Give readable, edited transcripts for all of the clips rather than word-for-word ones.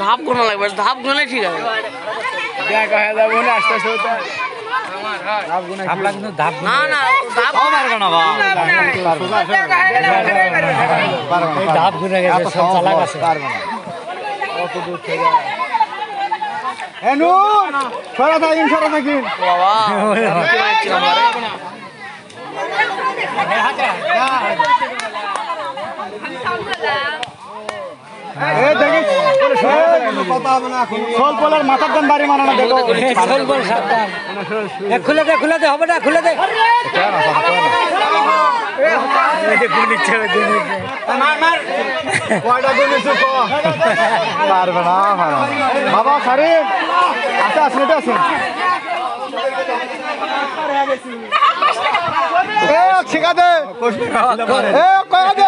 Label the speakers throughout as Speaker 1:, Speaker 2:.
Speaker 1: ধাপ গোনা লাগবে, ধাপ গোনা ঠিক আছে। না না ধাপ গুনে গেছে, সব চালাক আছে।
Speaker 2: মাথার দাম বাড়ি মানানো দেখো,
Speaker 1: খুলে দে খুলে দে, হবে না, খুলে দে।
Speaker 2: পারবে না বাবা, সারি আচ্ছা আসুন, এটা আসুন। শিখা দে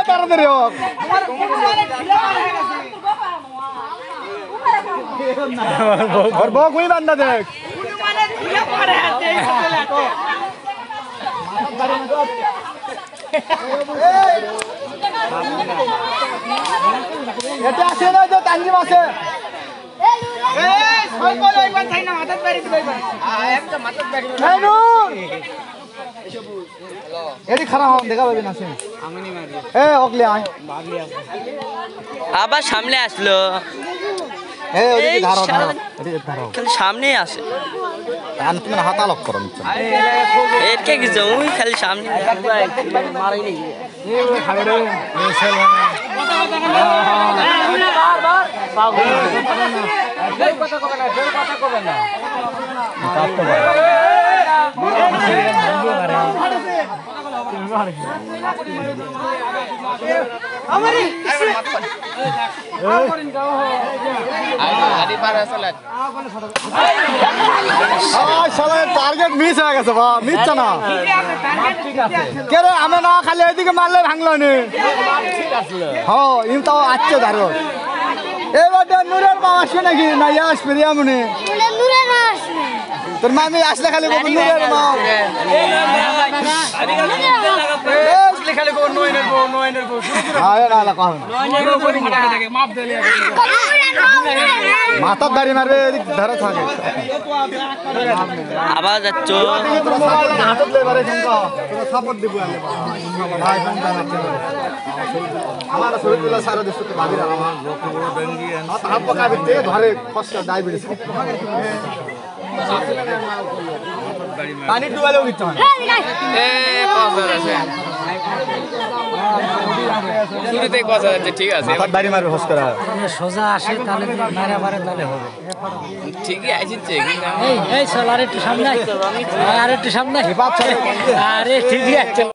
Speaker 2: তাড়াতাড়ি হোক। বউ কুই বান্ধা দেখ, এটা আছে না যে তাঞ্জিম আছে। এটি খারাপ হন দেখা পাবেন আছে।
Speaker 1: আবার সামনে আসলো, সামনে আসে।
Speaker 2: তোমার হাতা লক করো
Speaker 1: এর কে কিছু, ওই খালি সামনে
Speaker 2: টার্গেট মিস হয়ে গেছে, বা মিথ্যা না কে রে, আমি না খালি এদিকে মারলে ভাঙলো নি। হ্যাঁ ইম তাও আসছে ধরো। এবার নুরের মা আসবে নাকি না ইয়ে আসবে রিয়া মনে? তোর মামি আসলে খালি নুরের মা মাথার দাড়ি মারবে, ধরে থাকে
Speaker 1: আবার যাচ্ছ।
Speaker 2: সাপোর্ট দিব আমার শরীর সারা দেশ ধরে কষ্ট ডায়াবেটিস পানি ডুবালেও দিতে হয়।
Speaker 1: ঠিক আছে,
Speaker 2: দাড়ি মারবে হস করে
Speaker 1: সোজা আসে তাহলে তাহলে হবে। ঠিকই আছে, এই চল আর একটু সামনে, আর একটু সামনে, আরে ঠিকই আছে।